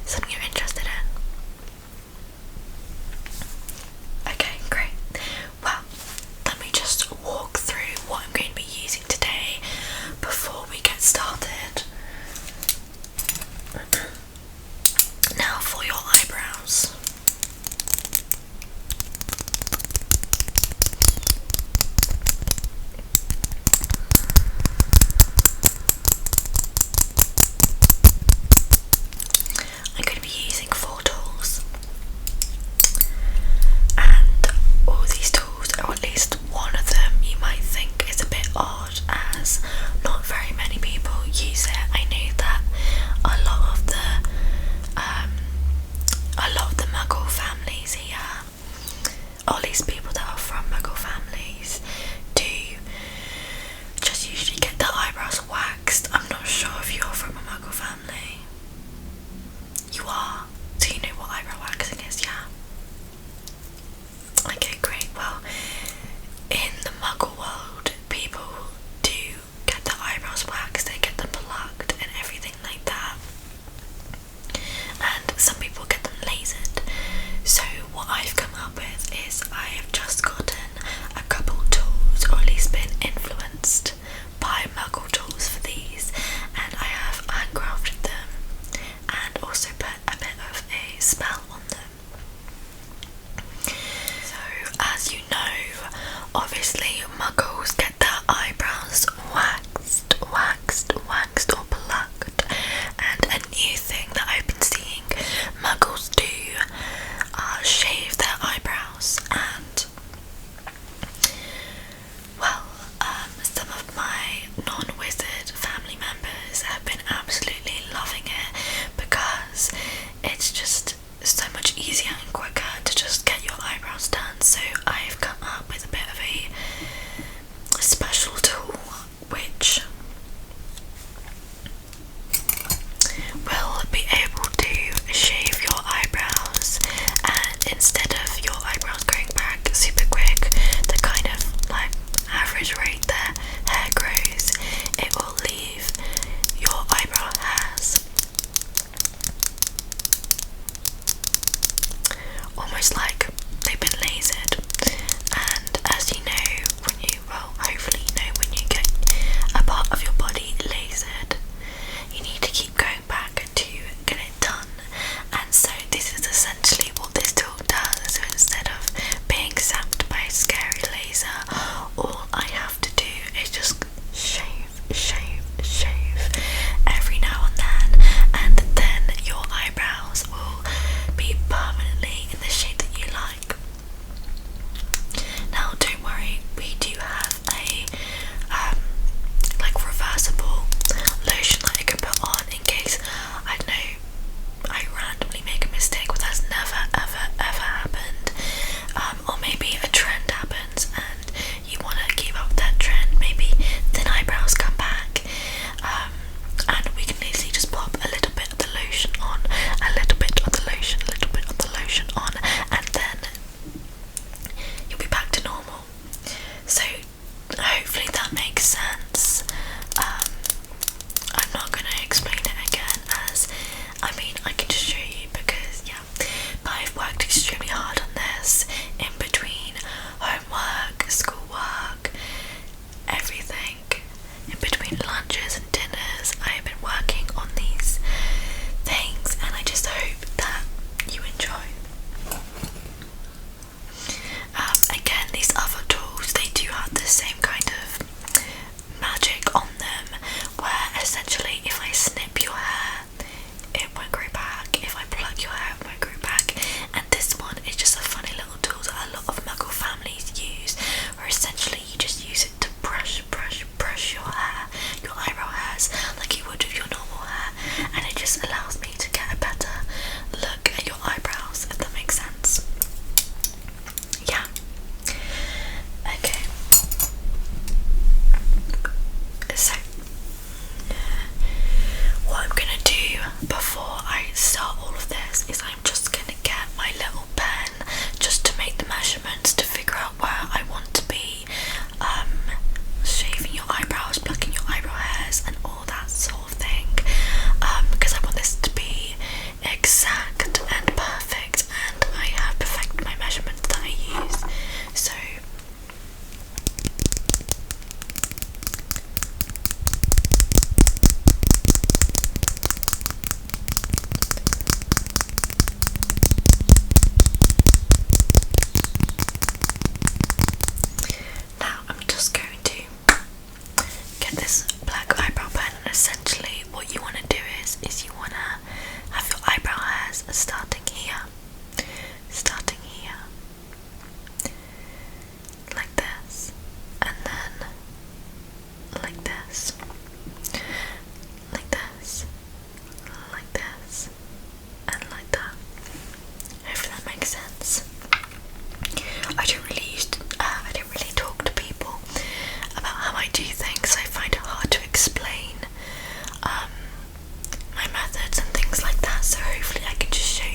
something you're interested in? Okay, great. Well, let me just walk through what I'm going to be using today before we get started. Now for your eyebrows. I'm going to be using 4 tools, and all these tools, or at least one of them, you might think is a bit odd as not very many people use it. I know that a lot of the Muggle families here, or at least people that are from Muggle families, do just usually get their eyebrows waxed. I'm not sure if you're from a Muggle family. You are? So you know what eyebrow waxing is, yeah? Okay, great. Well, in the Muggle world, people do get their eyebrows waxed, they get them plucked and everything like that. And some people get them lasered. So what I've come up with is I have just gotten a couple tools, or at least been influenced by Muggle tools for these, and I have handcrafted them and also put a bit of a spell on them. So as you know, obviously Muggles get their eyebrows waxed or plucked, and a new thing that I've been seeing Muggles do shave their eyebrows. And well, some of my non-wizard family members have been absolutely loving it because it's just so much easier and quicker to just get your eyebrows done. So I've come up with a bit of a special tool which will be able to shave your eyebrows, and instead of your eyebrows going back super quick, the kind of like average rate their hair grows, it will leave your eyebrow hairs almost like they've been lasered. And as you know, hopefully you know, when you get a part of your body lasered, you need to keep going back to get it done. And so this is essentially what this tool does. So instead of being zapped by a scary laser, all I have to do is just shave every now and then your eyebrows will be permanently in the shape that you exact and perfect, and I have perfected my measurements that I use. So now I'm just going to get this black eyebrow pen, and essentially what you want to do is you want to have your eyebrow hairs starting here, like this, and then like this, like this, like this, and like that. Hopefully that makes sense. I don't really talk to people about how I do things. I find it hard to explain my methods and things like that, so hopefully I can just show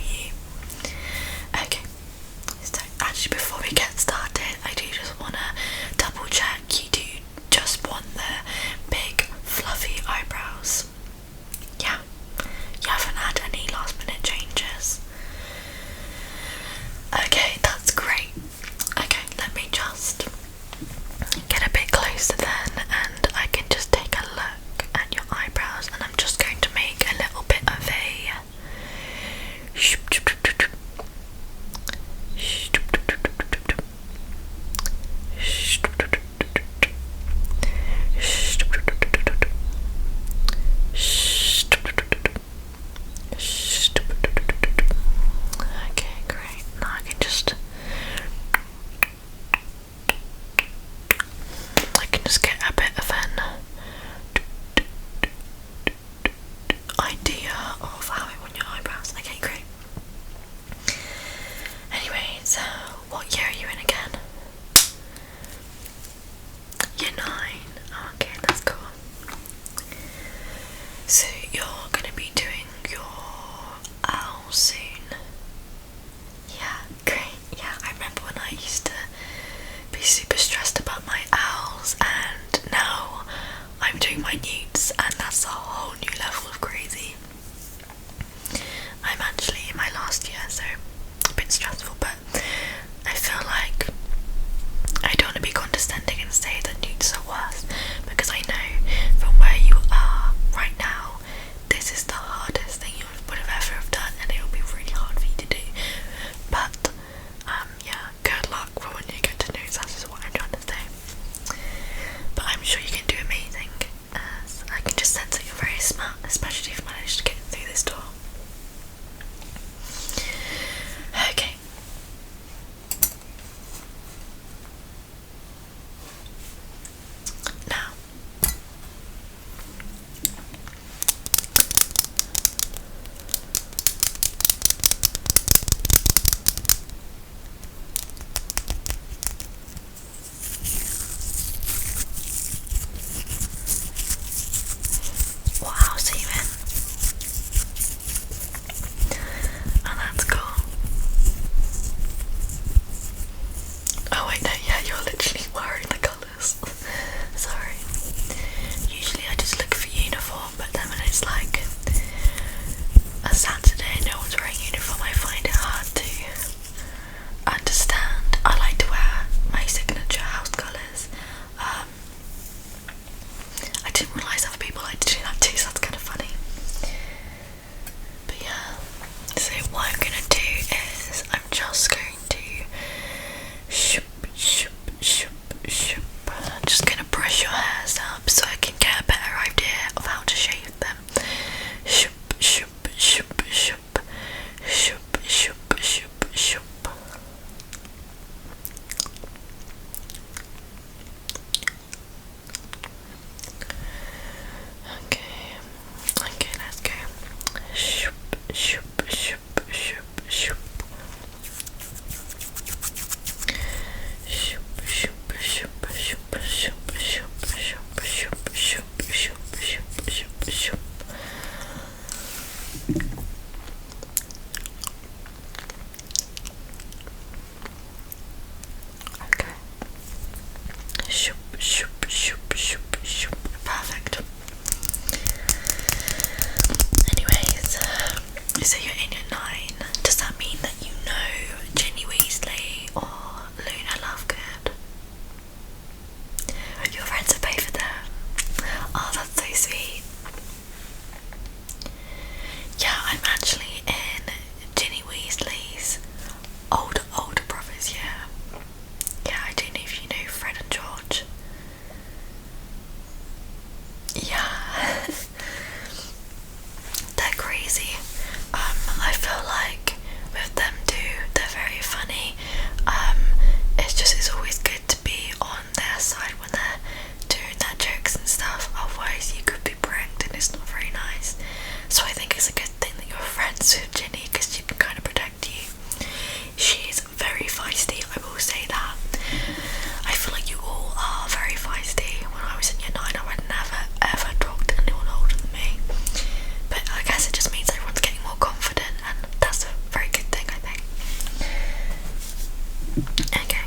Okay.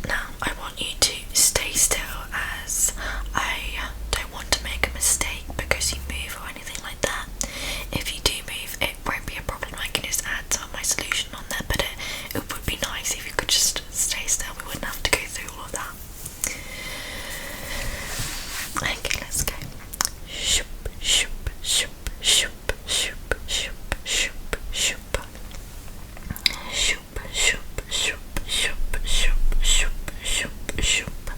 Now I want you to stay still, as I don't want to make a mistake because you move or anything like that. If you do move, it won't be a problem. I can just add some of my solution on there, but it would be nice if you could just stay still. We wouldn't have to go through all of that. Okay, let's go. Shoop, shoop, shoop, shoop, shoop, shoop, shoop, shoop. Shoop, shoop, shoop, shoop, shoop, shoop, shoop, shoop.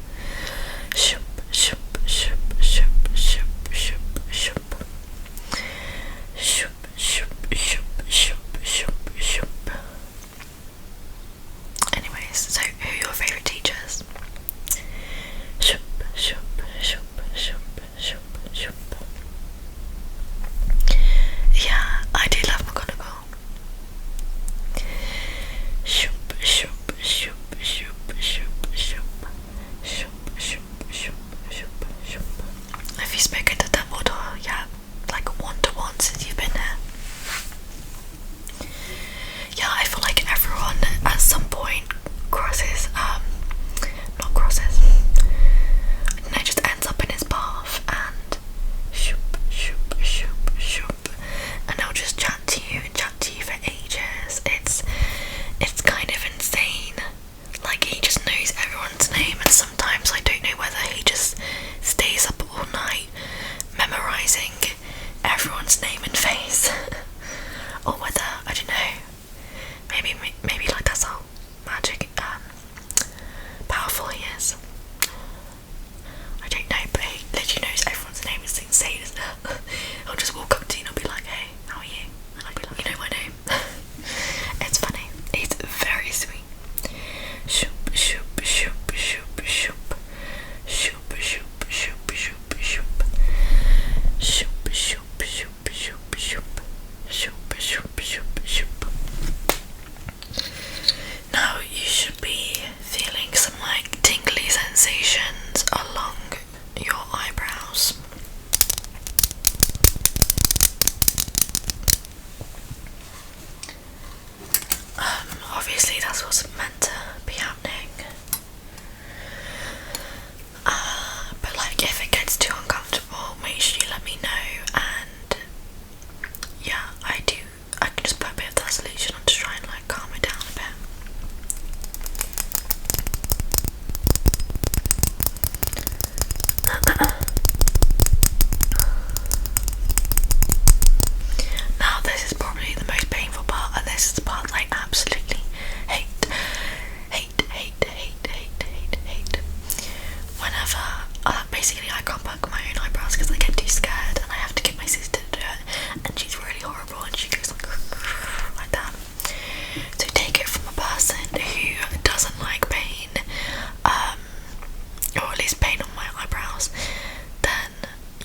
Shoop, shoop, shoop, shoop, shoop, shoop, shoop. Shoop, shoop, shoop, shoop, shoop, shoop. Anyways, so who are your favourite teachers? Shoop, shoop, shoop, shoop, shoop, shoop. Yeah, I do love McGonagall. Shoop, shoop, shoop, shoop, shoop, shoop. Shoop, shoop, shoop, shoop, shoop. Have you spoken to Dumbledore? Yeah, like one-to-one since you've been here. Yeah, I feel like everyone at some point just ends up in his path and shoop, shoop, shoop, shoop, and they'll just chat to you for ages. It's kind of insane. Like, he just knows everyone's name, and sometimes I don't know whether he just stays up all night memorizing everyone's name and face, or whether, I don't know, maybe like that's how magic powerful he is. I don't know, but he literally knows everyone's name. Is insane, isn't it? I'll just walk up to you and I'll be like, hey, how are you? And I'll be like, you know my name. It's funny. It's very sweet. Shoop, shoop, shoop, shoop, shoop. Shoop, shoop, shoop, shoop, shoop. Shoop, shoop, shoop, shoop, shoop. Shoop, shoop, shoop, shoop. Now you should be feeling some like tingly sensations along your eyebrows. Obviously that's what's meant to be happening. But like, if it gets too uncomfortable, make sure you let me know, and yeah, I can just put a bit of that solution on to try and like calm it down a bit. Now this is probably the most painful part, and this is the part I absolutely hate. Whenever, basically I can't pluck my own eyebrows because I get too scared, and I have to get my sister to do it, and she's really horrible, and she goes like that. So take it from a person who doesn't like pain, or at least pain on my eyebrows, then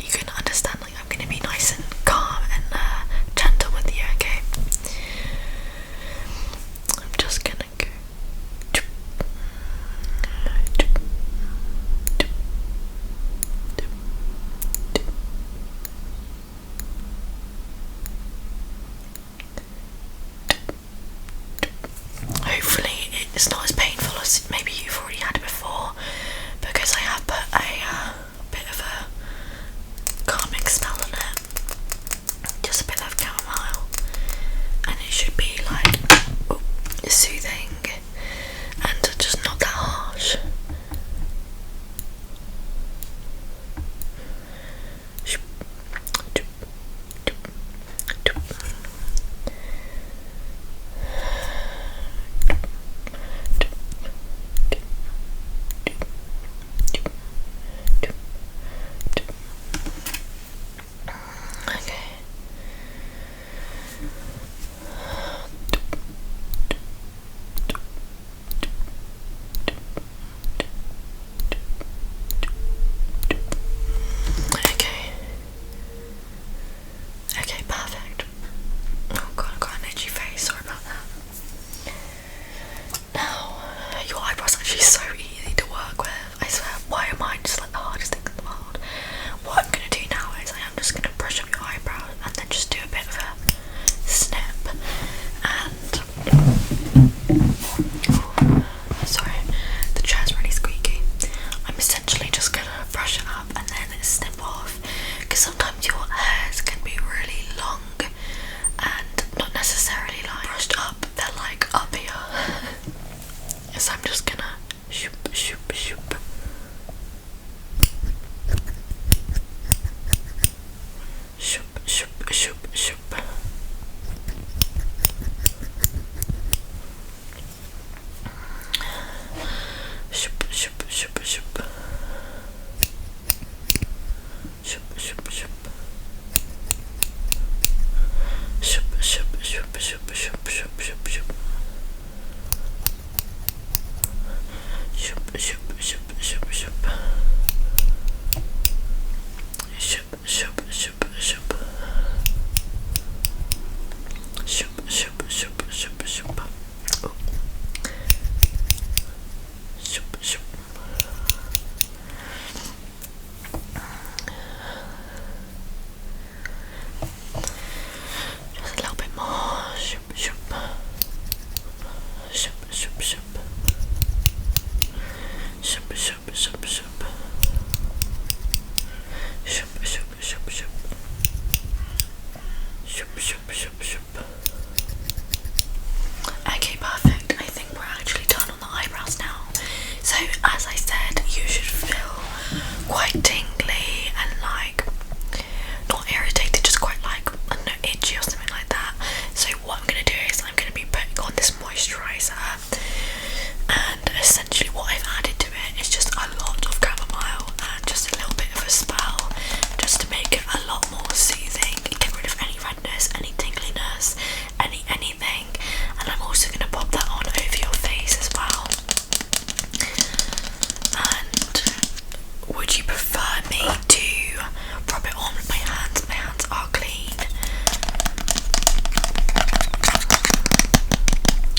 you can understand, like, I'm going to be nice and calm and gentle with you, okay? I'm just going to go. Hopefully it's not as painful as maybe you've already had it before, because I have put a bit of a calming spell on it, just a bit of chamomile, and it should be like soothing and just not that harsh. sometimes your hairs can be really long and not necessarily like brushed up, they're like up here. So I'm just gonna shoop, shoop, shoop. Shoop, shoop, shoop, shoop. Shoop, shoop, shoop, shoop. Shoop, shoop, shoop. Shoop, shoop, shoop, shoop, shoop, shoop, shoop, shoop. Shoop, shoop, shoop, shoop, shoop. Shoop, shoop, shoop, shoop. Shoop, shoop, shoop, shoop, shoop. Oh. Shoop, shoop. Just a little bit more. Shoop, shoop. Shoop, shoop, shoop. Shoop, shoop, shoop, shoop. Shoop, shoop, shoop, shoop. Shoop, shoop, shoop, shoop. Okay, perfect. I think we're actually done on the eyebrows now. So, as I said, you should feel quite tingly and like not irritated, just quite like, I don't know, itchy or something like that. So what I'm going to do is I'm going to be putting on this moisturiser, and essentially what I've added to it is just a lot of chamomile and just a little bit of a spell, just to make it a lot more soothing, get rid of any redness, any tingliness, anything. And I'm also going to pop that on over your face as well. And would you prefer me to rub it on with my hands? My hands are clean.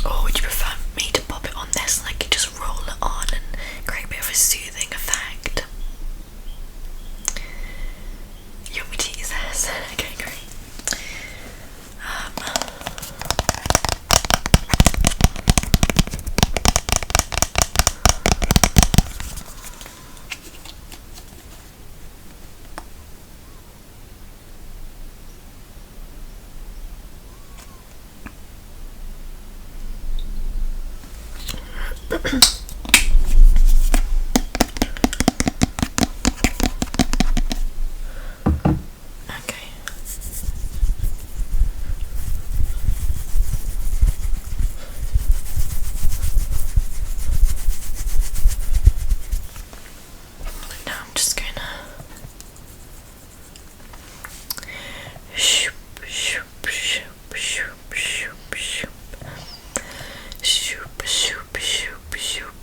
Or would you prefer me to pop it on this and I can just roll it on and create a bit of a soothing effect? You want me to use this? Okay, great. Okay. Now I'm just gonna shoop, shoop, shoop, shoop, shoop, shoop. Shoop, shoop, shoop, shoop.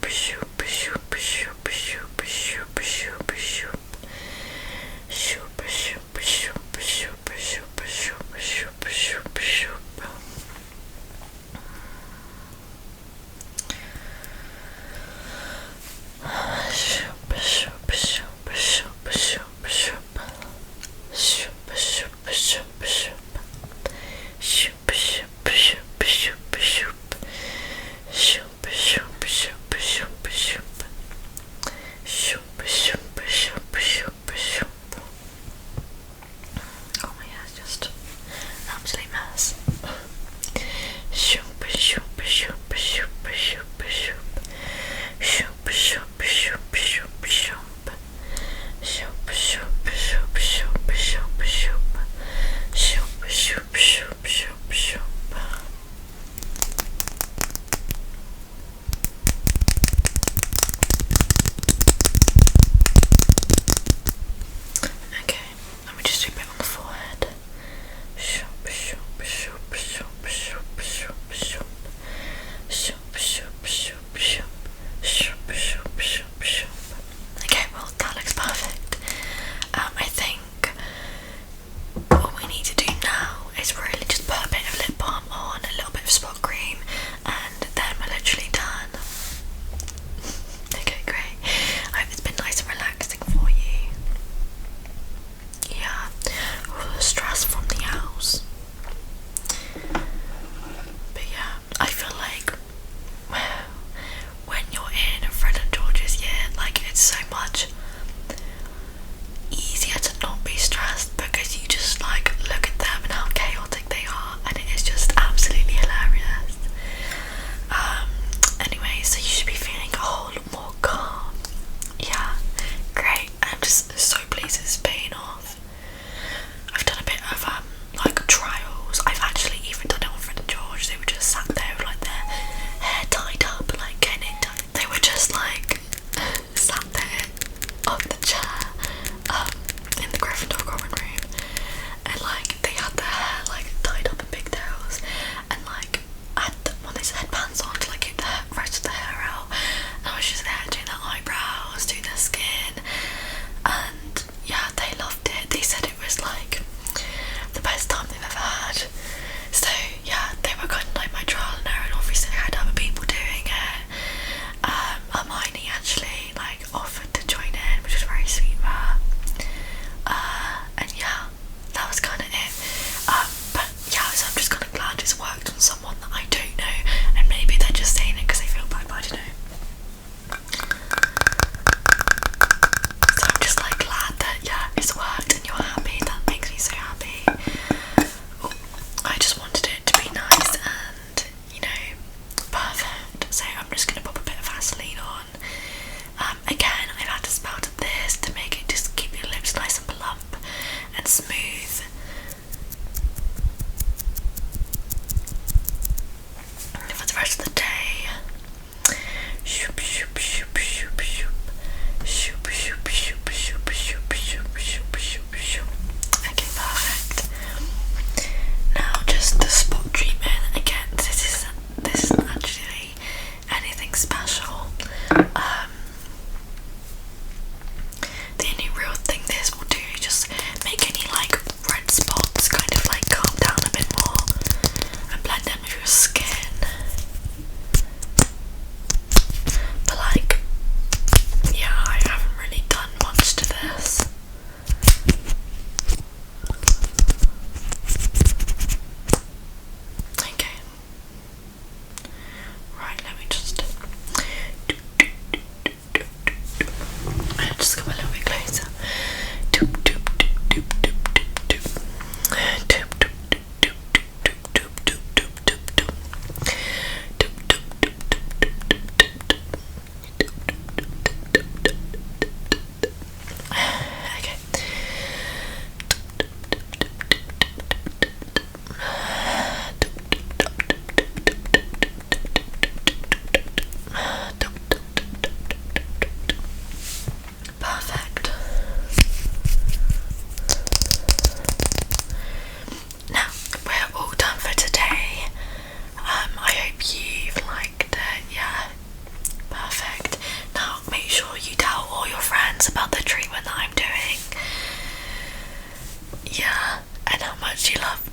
and smooth. For the rest of the day. Shoop, shoop, shoop, shoop, shoop. Shoop, shoop, shoop, shoop, shoop, shoop, shoop, shoop, shoop. Okay, perfect. Now just the spot treatment. Again, this isn't actually anything special. The only real thing this will do is just make any like red spots kind of like calm down a bit more and blend them with your skin. But like, yeah, I haven't really done much to this. Okay. Right, let me just come a little bit closer. Okay. Perfect. Now we're all done for today. I hope you've liked it. Yeah, perfect. Now make sure you tell all your friends about the treatment that I'm doing. Yeah, and how much you love